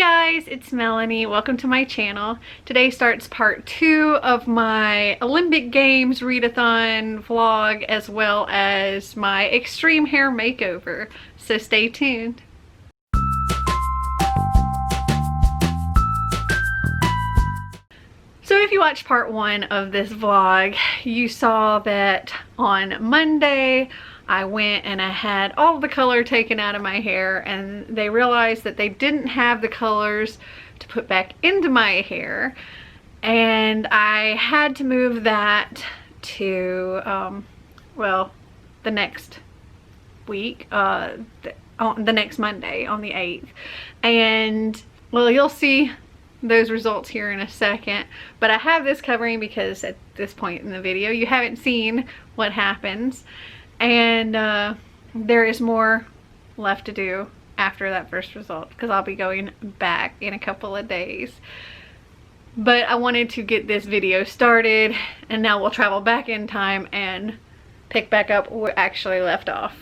Guys, it's Melanie. Welcome to my channel. Today starts part 2 of my Olympic Games Readathon vlog, as well as my Extreme Hair Makeover, so stay tuned. So if you watched part 1 of this vlog, you saw that on Monday I went and I had all the color taken out of my hair, and they realized that they didn't have the colors to put back into my hair, and I had to move that to well, the next week, on the next Monday on the 8th. And well, you'll see those results here in a second, but I have this covering because at this point in the video you haven't seen what happens, and there is more left to do after that first result because I'll be going back in a couple of days. But I wanted to get this video started, and now we'll travel back in time and pick back up where we actually left off.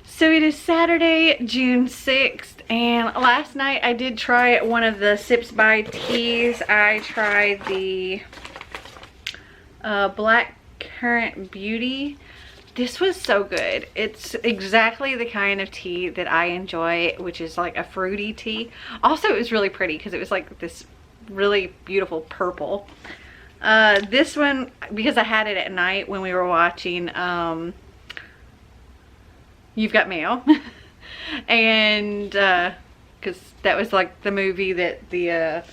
So it is Saturday, June 6th, and last night I did try one of the Sipsby teas. I tried the Black Currant Beauty. This was so good. It's exactly the kind of tea that I enjoy, which is like a fruity tea. Also, it was really pretty because it was like this really beautiful purple. This one, because I had it at night when we were watching You've Got Mail, and because that was like the movie that the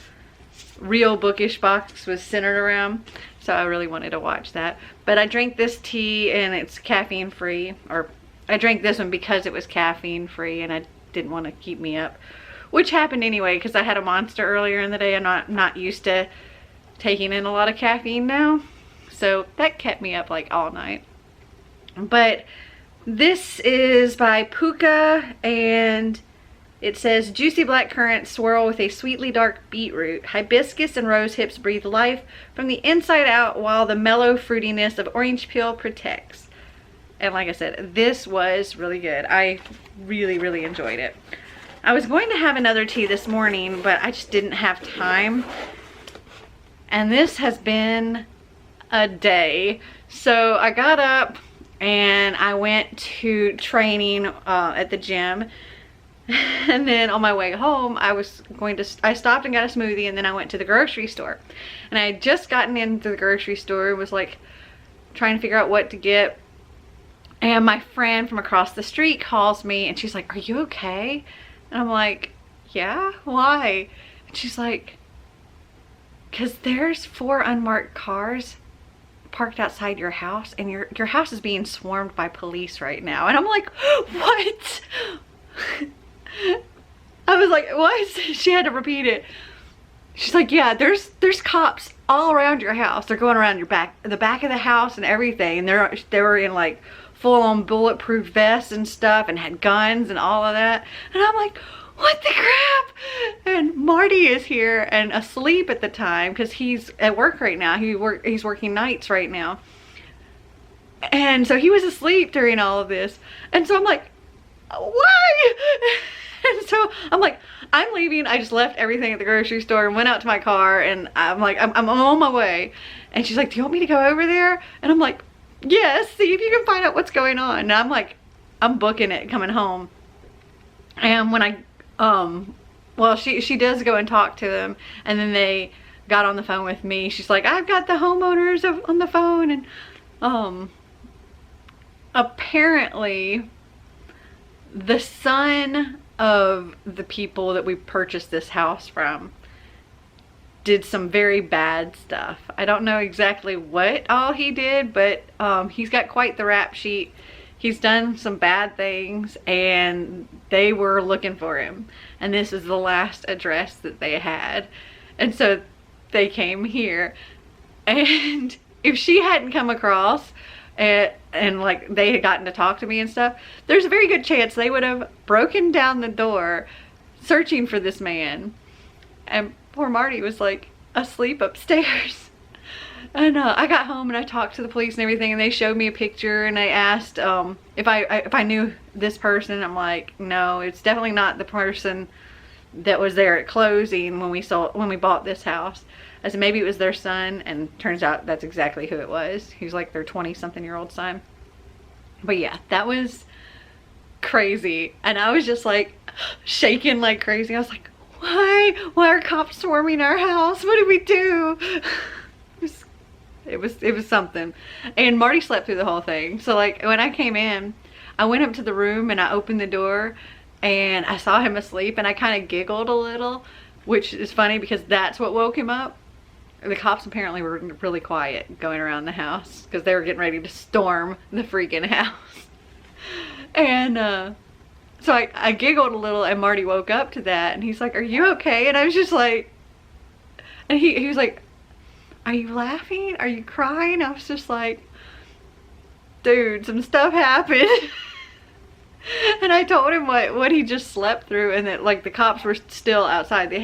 real bookish box was centered around, so I really wanted to watch that. But I drank this tea and it's caffeine free, or I drank this one because it was caffeine free and I didn't want to keep me up, which happened anyway because I had a Monster earlier in the day. I'm not used to taking in a lot of caffeine now, so that kept me up like all night. But this is by Puka, and it says juicy black currant swirl with a sweetly dark beetroot. Hibiscus and rose hips breathe life from the inside out, while the mellow fruitiness of orange peel protects. And like I said, this was really good. I really enjoyed it. I was going to have another tea this morning, but I just didn't have time. And this has been a day. So I got up and I went to training at the gym. And then on my way home, I stopped and got a smoothie, and then I went to the grocery store. And I had just gotten into the grocery store, was like trying to figure out what to get. And my friend from across the street calls me and she's like, "Are you okay?" And I'm like, "Yeah, why?" And she's like, "'Cause there's 4 unmarked cars parked outside your house, and your house is being swarmed by police right now." And I'm like, "What?" I was like, "What?" She had to repeat it. She's like, "Yeah, there's cops all around your house. They're going around the back of the house and everything, and they were in like full-on bulletproof vests and stuff, and had guns and all of that." And I'm like, "What the crap?" And Marty is here and asleep at the time because he's at work right now. He's working nights right now, and so he was asleep during all of this. And so I'm like, "Why?" And so I'm like, "I'm leaving." I just left everything at the grocery store and went out to my car, and I'm like, I'm on my way. And she's like, "Do you want me to go over there?" And I'm like, "Yes, see if you can find out what's going on." And I'm like, I'm booking it coming home. And when I well, she does go and talk to them, and then they got on the phone with me. She's like, "I've got the homeowners on the phone," and apparently the son of the people that we purchased this house from did some very bad stuff. I don't know exactly what all he did, but he's got quite the rap sheet. He's done some bad things, and they were looking for him, and this is the last address that they had. And so they came here, and if she hadn't come across and like they had gotten to talk to me and stuff, there's a very good chance they would have broken down the door searching for this man. And poor Marty was like asleep upstairs. And I got home and I talked to the police and everything, and they showed me a picture, and they asked if I knew this person. I'm like, "No, it's definitely not the person that was there at closing when we bought this house. I said maybe it was their son, and turns out that's exactly who it was. He's like their 20-something-year-old son. But yeah, that was crazy. And I was just like shaking like crazy. I was like, why are cops swarming our house? What did we do? It was something. And Marty slept through the whole thing. So like when I came in, I went up to the room and I opened the door and I saw him asleep, and I kind of giggled a little, which is funny because that's what woke him up. The cops apparently were really quiet going around the house because they were getting ready to storm the freaking house. And so I giggled a little, and Marty woke up to that, and he's like, are you okay? And I was just like, and he was like, are you laughing? Are you crying? I was just like, dude, some stuff happened. And I told him what he just slept through, and that like the cops were still outside. They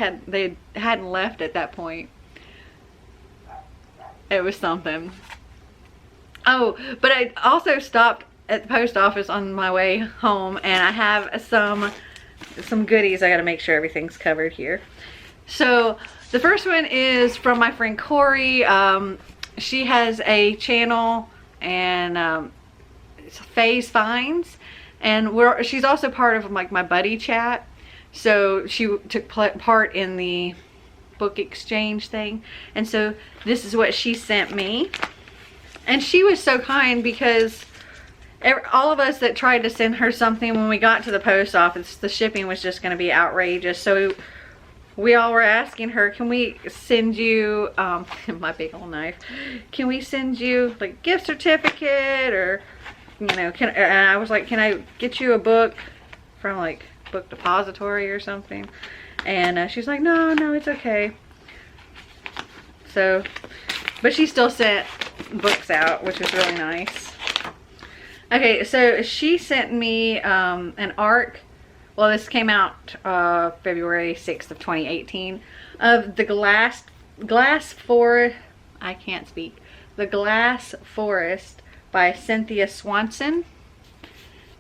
hadn't left at that point. It was something. Oh, but I also stopped at the post office on my way home, and I have some goodies. I gotta make sure everything's covered here. So the first one is from my friend Corey. She has a channel, and it's Faye's Finds, and she's also part of like my buddy chat. So she took part in the book exchange thing, and so this is what she sent me. And she was so kind because all of us that tried to send her something, when we got to the post office, the shipping was just going to be outrageous. So we all were asking her, can we send you my big old knife, can we send you like gift certificate, or you know, and I was like, can I get you a book from like Book Depository or something? And she's like, no, it's okay. So, but she still sent books out, which was really nice. Okay, so she sent me an ARC. Well, this came out February 6th of 2018, of The Glass Forest by Cynthia Swanson.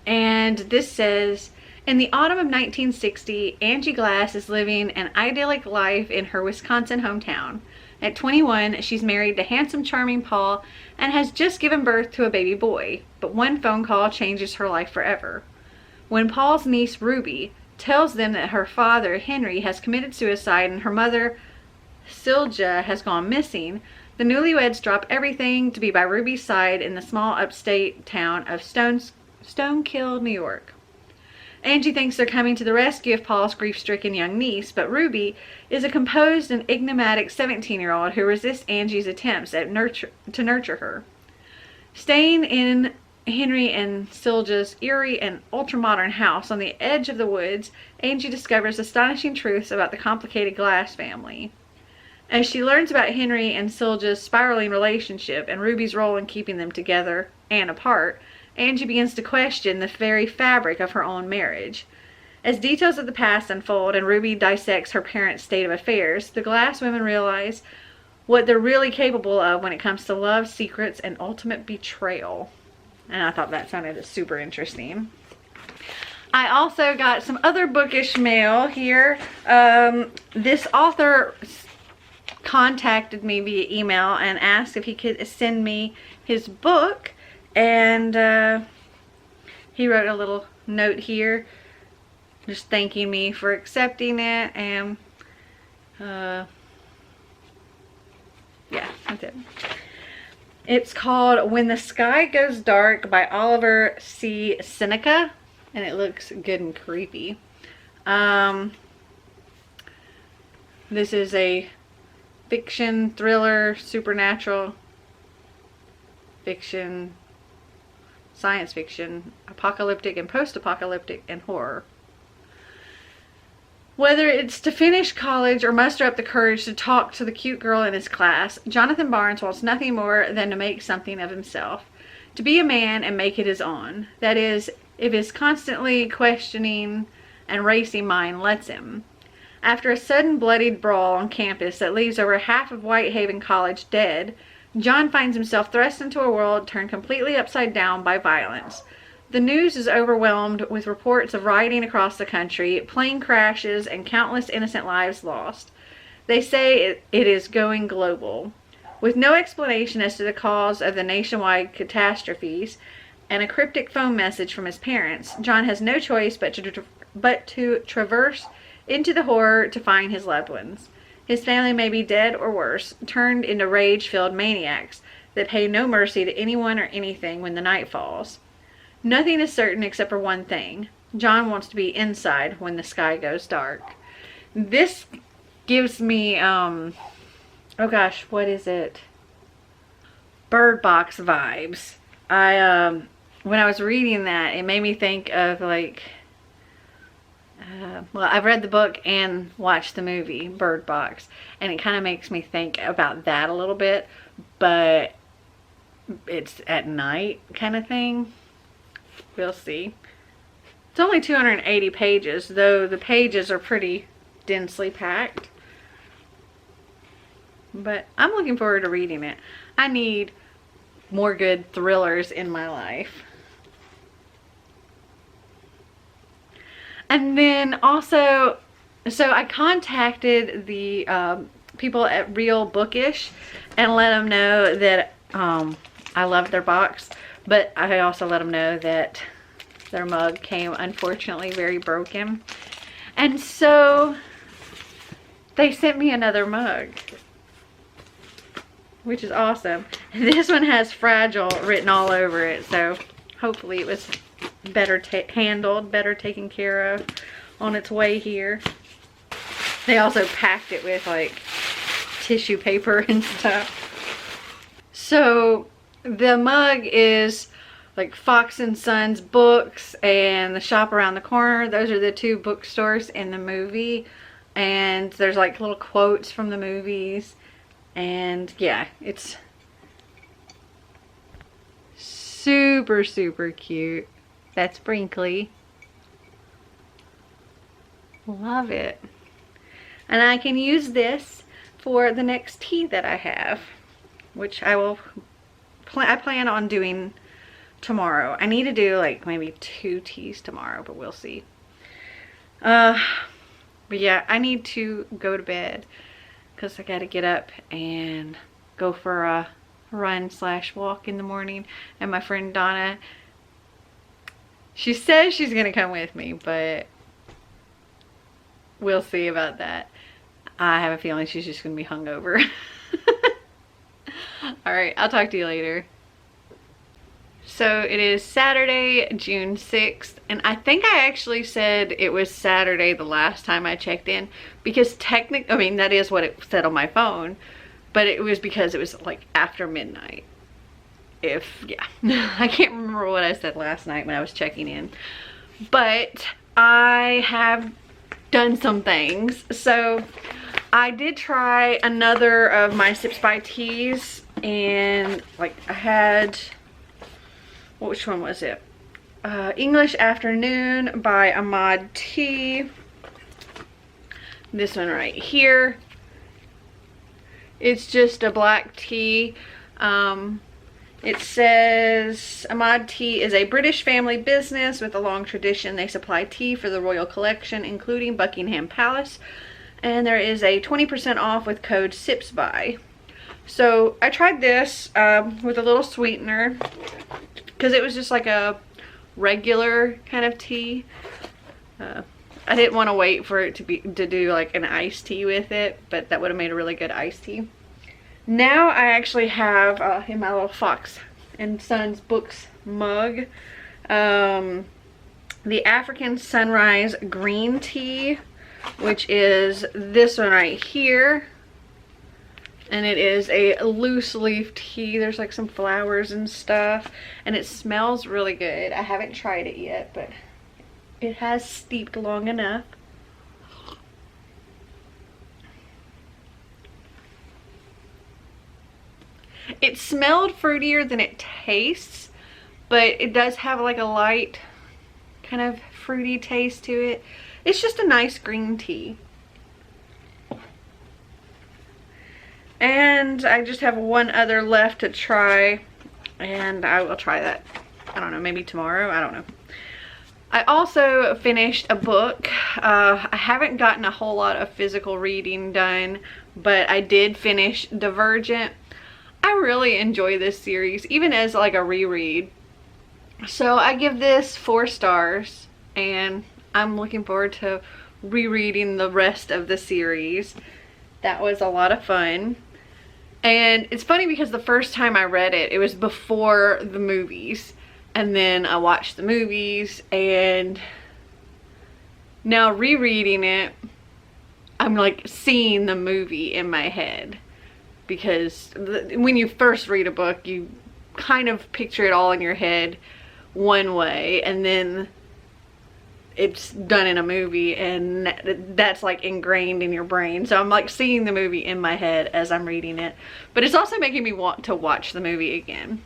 And this says, in the autumn of 1960, Angie Glass is living an idyllic life in her Wisconsin hometown. At 21, she's married to handsome, charming Paul and has just given birth to a baby boy. But one phone call changes her life forever. When Paul's niece, Ruby, tells them that her father, Henry, has committed suicide and her mother, Sylvia, has gone missing, the newlyweds drop everything to be by Ruby's side in the small upstate town of Stonekill, New York. Angie thinks they're coming to the rescue of Paul's grief-stricken young niece, but Ruby is a composed and enigmatic 17-year-old who resists Angie's attempts to nurture her. Staying in Henry and Sylvia's eerie and ultra-modern house on the edge of the woods, Angie discovers astonishing truths about the complicated Glass family. As she learns about Henry and Sylvia's spiraling relationship and Ruby's role in keeping them together and apart, Angie begins to question the very fabric of her own marriage. As details of the past unfold and Ruby dissects her parents' state of affairs, the Glass women realize what they're really capable of when it comes to love, secrets, and ultimate betrayal. And I thought that sounded super interesting. I also got some other bookish mail here. This author contacted me via email and asked if he could send me his book. And he wrote a little note here just thanking me for accepting it, and yeah, that's it. It's called When the Sky Goes Dark by Oliver C. Seneca, and it looks good and creepy. This is a fiction, thriller, supernatural fiction, science fiction, apocalyptic and post-apocalyptic, and horror. Whether it's to finish college or muster up the courage to talk to the cute girl in his class, Jonathan Barnes wants nothing more than to make something of himself. To be a man and make it his own. That is, if his constantly questioning and racing mind lets him. After a sudden bloodied brawl on campus that leaves over half of Whitehaven College dead, John finds himself thrust into a world turned completely upside down by violence. The news is overwhelmed with reports of rioting across the country, plane crashes, and countless innocent lives lost. They say it is going global. With no explanation as to the cause of the nationwide catastrophes and a cryptic phone message from his parents, John has no choice but to traverse into the horror to find his loved ones. His family may be dead or worse, turned into rage-filled maniacs that pay no mercy to anyone or anything when the night falls. Nothing is certain except for one thing. John wants to be inside when the sky goes dark. This gives me, oh gosh, what is it? Bird Box vibes. When I was reading that, it made me think of like, well, I've read the book and watched the movie Bird Box, and it kind of makes me think about that a little bit, but it's at night kind of thing. We'll see. It's only 280 pages, though the pages are pretty densely packed. But I'm looking forward to reading it. I need more good thrillers in my life. And then also, so I contacted the people at Real Bookish and let them know that I loved their box, but I also let them know that their mug came unfortunately very broken. And so they sent me another mug, which is awesome. This one has fragile written all over it, so hopefully it was better handled, better taken care of on its way here. They also packed it with like tissue paper and stuff. So the mug is like Fox and Sons Books and the Shop Around the Corner. Those are the two bookstores in the movie, and there's like little quotes from the movies. And yeah, it's super, super cute. That's Brinkley. Love it. And I can use this for the next tea that I have, which I plan on doing tomorrow. I need to do like maybe 2 teas tomorrow, but we'll see. But yeah, I need to go to bed because I got to get up and go for a run/walk in the morning. And my friend Donna, she says she's gonna come with me, but we'll see about that. I have a feeling she's just gonna be hungover. All right, I'll talk to you later. So it is Saturday, June 6th, and I think I actually said it was Saturday the last time I checked in, because technically, I mean, that is what it said on my phone, but it was because it was like after midnight. Yeah, I can't remember what I said last night when I was checking in, but I have done some things. So I did try another of my Sipsby teas, and like I had, which one was it? English Afternoon by Ahmad Tea. This one right here. It's just a black tea. It says Ahmad Tea is a British family business with a long tradition. They supply tea for the royal collection, including Buckingham Palace. And there is a 20% off with code Sipsby. So I tried this with a little sweetener because it was just like a regular kind of tea. I didn't want to wait for it to do like an iced tea with it, but that would have made a really good iced tea. Now I actually have in my little Fox and Sons Books mug the African Sunrise Green Tea, which is this one right here. And it is a loose leaf tea. There's like some flowers and stuff, and it smells really good. I haven't tried it yet, but it has steeped long enough. It smelled fruitier than it tastes, but it does have like a light kind of fruity taste to it. It's just a nice green tea. And I just have one other left to try, and I will try that I don't know, maybe tomorrow, I don't know. I also finished a book. I haven't gotten a whole lot of physical reading done, but I did finish Divergent. I really enjoy this series, even as like a reread. So I give this 4 stars, and I'm looking forward to rereading the rest of the series. That was a lot of fun. And it's funny because the first time I read it, it was before the movies. And then I watched the movies, and now rereading it, I'm like seeing the movie in my head. Because when you first read a book, you kind of picture it all in your head one way, and then it's done in a movie, and that's like ingrained in your brain. So I'm like seeing the movie in my head as I'm reading it, but it's also making me want to watch the movie again.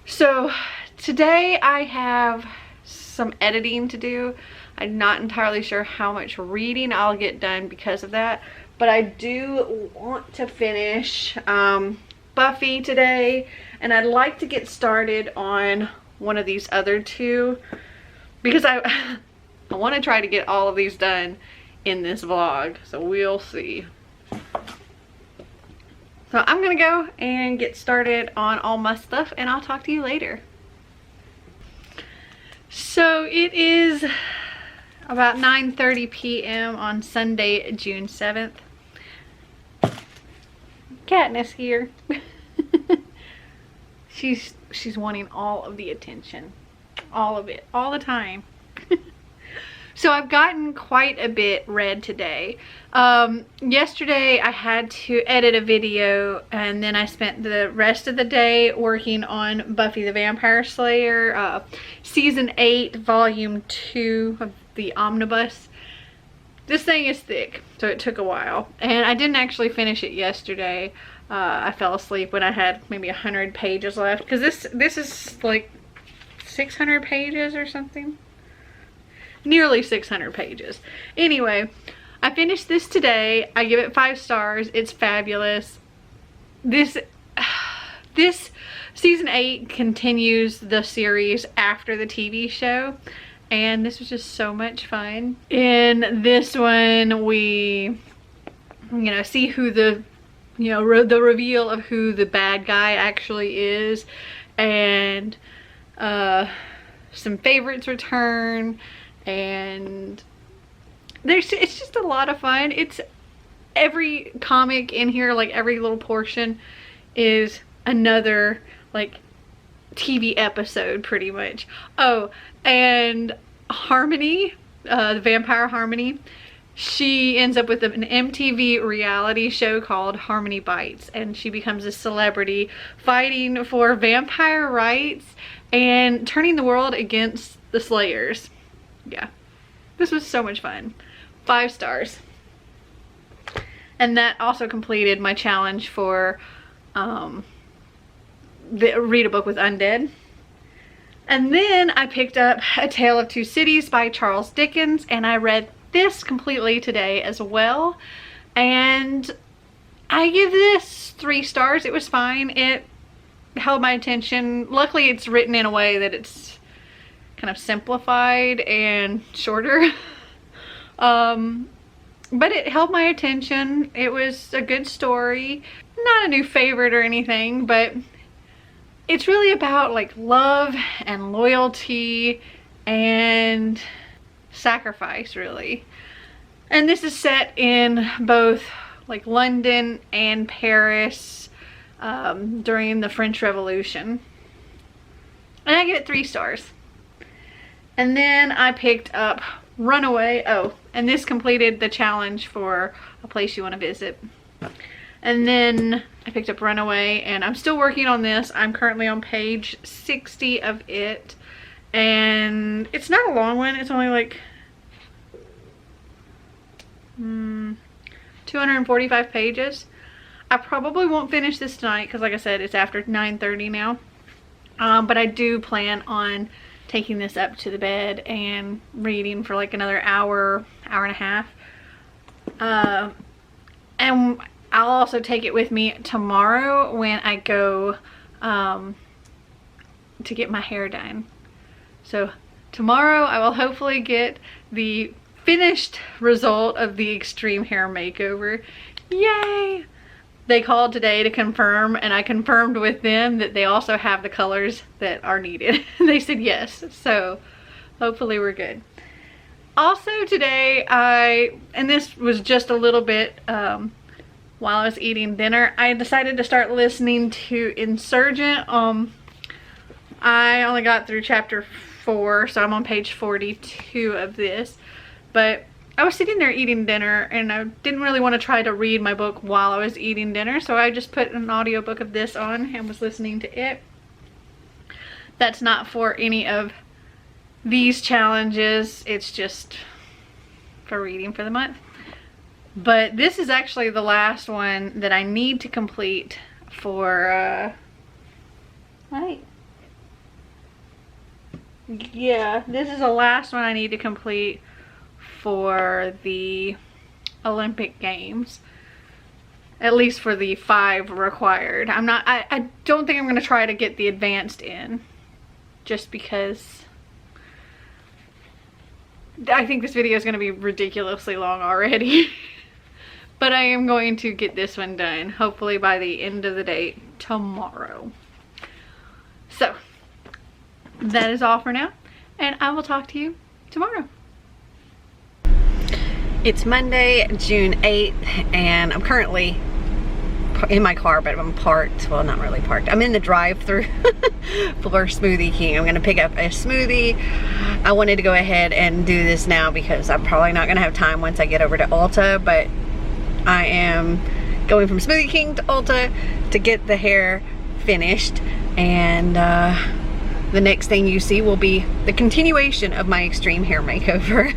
So today I have some editing to do. I'm not entirely sure how much reading I'll get done because of that, but I do want to finish Buffy today, and I'd like to get started on one of these other 2 because I want to try to get all of these done in this vlog, so we'll see. So I'm gonna go and get started on all my stuff, and I'll talk to you later. So it is about 9:30 p.m. on Sunday, June 7th. Katniss here. She's wanting all of the attention. All of it. All the time. So I've gotten quite a bit read today. Yesterday I had to edit a video, and then I spent the rest of the day working on Buffy the Vampire Slayer, Season 8, Volume 2 of the Omnibus. This thing is thick, so it took a while. And I didn't actually finish it yesterday. I fell asleep when I had maybe 100 pages left, because this is like 600 pages or something. Nearly 600 pages. Anyway, I finished this today. I give it 5 stars. It's fabulous. This season 8 continues the series after the TV show, and this was just so much fun. In this one, we see who the the reveal of who the bad guy actually is, and some favorites return. And it's just a lot of fun. It's every comic in here, like every little portion is another like TV episode pretty much. Oh, and Harmony, the vampire Harmony, she ends up with an MTV reality show called Harmony Bites, and she becomes a celebrity fighting for vampire rights and turning the world against the Slayers. Yeah, this was so much fun. 5 stars. And that also completed my challenge for read a book with undead. And then I picked up A Tale of Two Cities by Charles Dickens, and I read this completely today as well. And I give this 3 stars. It was fine. It held my attention. Luckily, it's written in a way that it's kind of simplified and shorter. But it held my attention. It was a good story. Not a new favorite or anything, but it's really about like love and loyalty and sacrifice, really. And this is set in both like London and Paris during the French Revolution. And I give it 3 stars. And then I picked up Runaway. Oh, and this completed the challenge for A Place You Want to Visit. And then I picked up Runaway, and I'm still working on this. I'm currently on page 60 of it. And it's not a long one. It's only like 245 pages. I probably won't finish this tonight because, like I said, it's after 9:30 now. But I do plan on taking this up to the bed and reading for like another hour, hour and a half. And I'll also take it with me tomorrow when I go to get my hair done. So tomorrow I will hopefully get the finished result of the Extreme Hair Makeover. Yay! They called today to confirm, and I confirmed with them that they also have the colors that are needed. They said yes, so hopefully we're good. Also today, and this was just a little bit while I was eating dinner, I decided to start listening to Insurgent. I only got through chapter 4, so I'm on page 42 of this. But I was sitting there eating dinner, and I didn't really want to try to read my book while I was eating dinner, so I just put an audiobook of this on and was listening to it. That's not for any of these challenges, it's just for reading for the month. But this is actually the last one that I need to complete for, yeah, this is the last one I need to complete for the Olympic Games, at least for the 5 required. I don't think I'm going to try to get the advanced in, just because I think this video is going to be ridiculously long already. But I am going to get this one done, hopefully by the end of the day tomorrow. So that is all for now, and I will talk to you tomorrow. It's Monday, June 8th, and I'm currently in my car, but I'm parked. Well, not really parked. I'm in the drive-thru for Smoothie King. I'm gonna pick up a smoothie. I wanted to go ahead and do this now because I'm probably not gonna have time once I get over to Ulta, but I am going from Smoothie King to Ulta to get the hair finished, and the next thing you see will be the continuation of my Extreme Hair Makeover.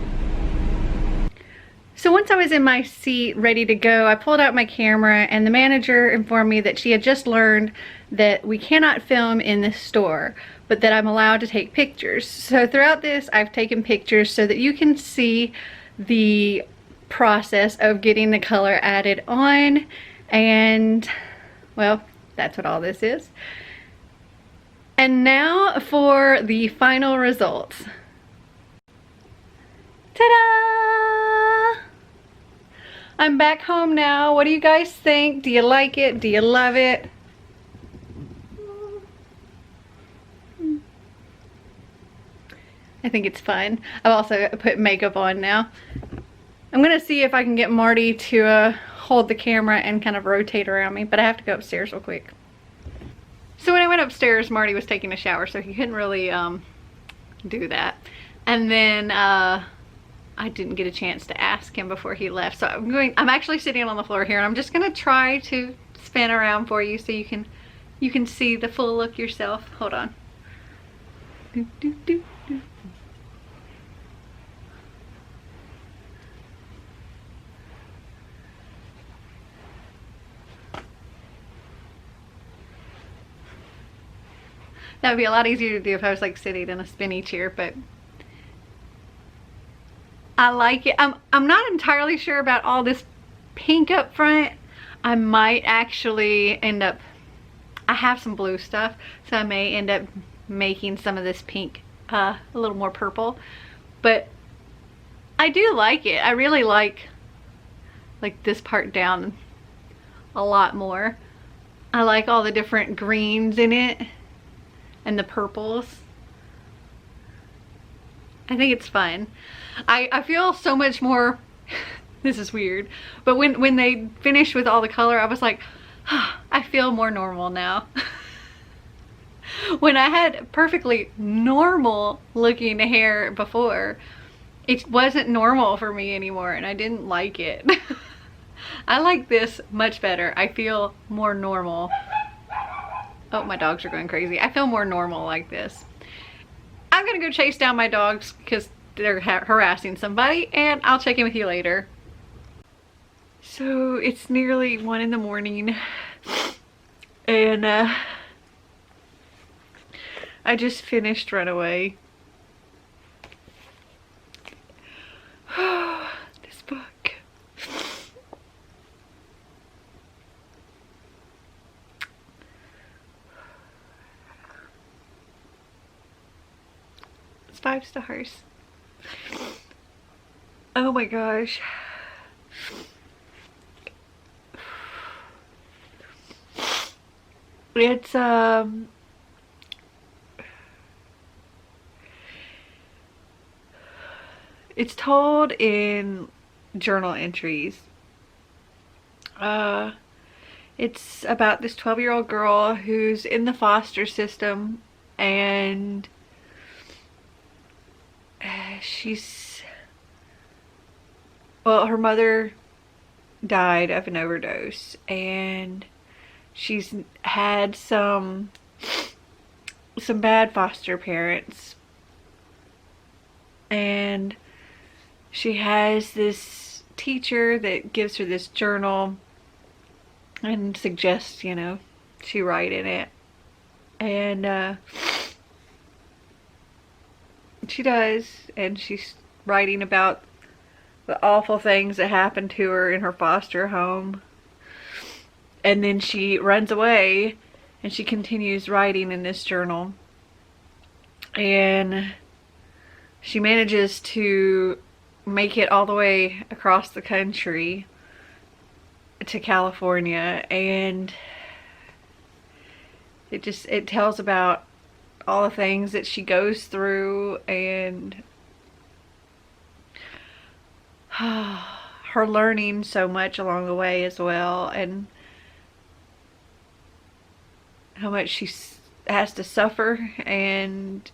So once I was in my seat ready to go, I pulled out my camera, and the manager informed me that she had just learned that we cannot film in this store, but that I'm allowed to take pictures. So throughout this, I've taken pictures so that you can see the process of getting the color added on, and well, that's what all this is. And now for the final results. Ta-da! I'm back home now. What do you guys think? Do you like it? Do you love it? I think it's fun. I've also put makeup on now. I'm gonna see if I can get Marty to hold the camera and kind of rotate around me, but I have to go upstairs real quick. So when I went upstairs, Marty was taking a shower, so he couldn't really do that. And then I didn't get a chance to ask him before he left. So I'm actually sitting on the floor here, and I'm just gonna try to spin around for you so you can see the full look yourself. Hold on. Do, do, do, do. That would be a lot easier to do if I was like sitting in a spinny chair, but I like it. I'm not entirely sure about all this pink up front. I might actually end up, I have some blue stuff, so I may end up making some of this pink a little more purple, but I do like it. I really like this part down a lot more. I like all the different greens in it and the purples. I think it's fun. I feel so much more, this is weird, but when they finished with all the color, I was like, oh, I feel more normal now. When I had perfectly normal looking hair before, it wasn't normal for me anymore, and I didn't like it. I like this much better. I feel more normal. Oh, my dogs are going crazy. I feel more normal like this. I'm gonna go chase down my dogs because they're harassing somebody, and I'll check in with you later. So it's nearly 1 in the morning, and I just finished Runaway. This book. 5 stars. Oh my gosh. It's told in journal entries. It's about this 12-year-old girl who's in the foster system, and her mother died of an overdose, and she's had some bad foster parents, and she has this teacher that gives her this journal and suggests, you know, she write in it, and she does, and she's writing about the awful things that happened to her in her foster home. And then she runs away and she continues writing in this journal, and she manages to make it all the way across the country to California, and it tells about all the things that she goes through, and her learning so much along the way as well, and how much she has to suffer, and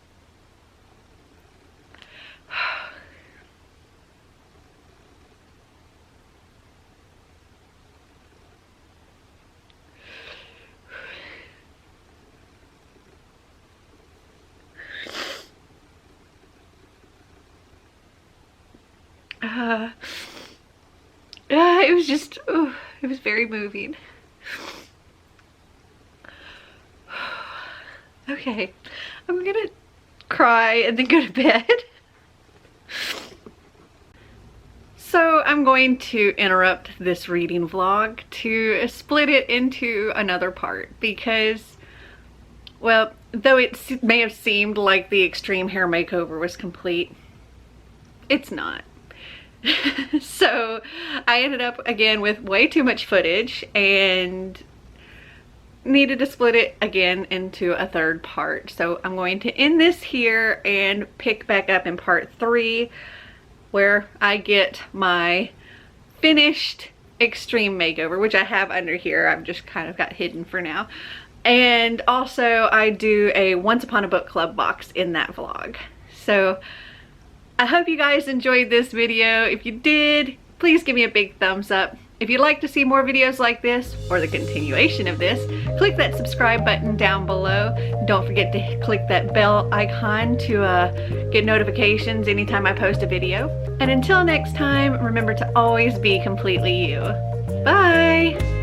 it was just, it was very moving. Okay, I'm gonna cry and then go to bed. So I'm going to interrupt this reading vlog to split it into another part, because, well, though it may have seemed like the Extreme Hair Makeover was complete, it's not. So I ended up again with way too much footage and needed to split it again into a third part. So I'm going to end this here and pick back up in part 3, where I get my finished Extreme Makeover, which I have under here. I've just kind of got hidden for now. And also I do a Once Upon a Book Club box in that vlog. So I hope you guys enjoyed this video. If you did, please give me a big thumbs up. If you'd like to see more videos like this, or the continuation of this, click that subscribe button down below. Don't forget to click that bell icon to get notifications anytime I post a video. And until next time, remember to always be completely you. Bye!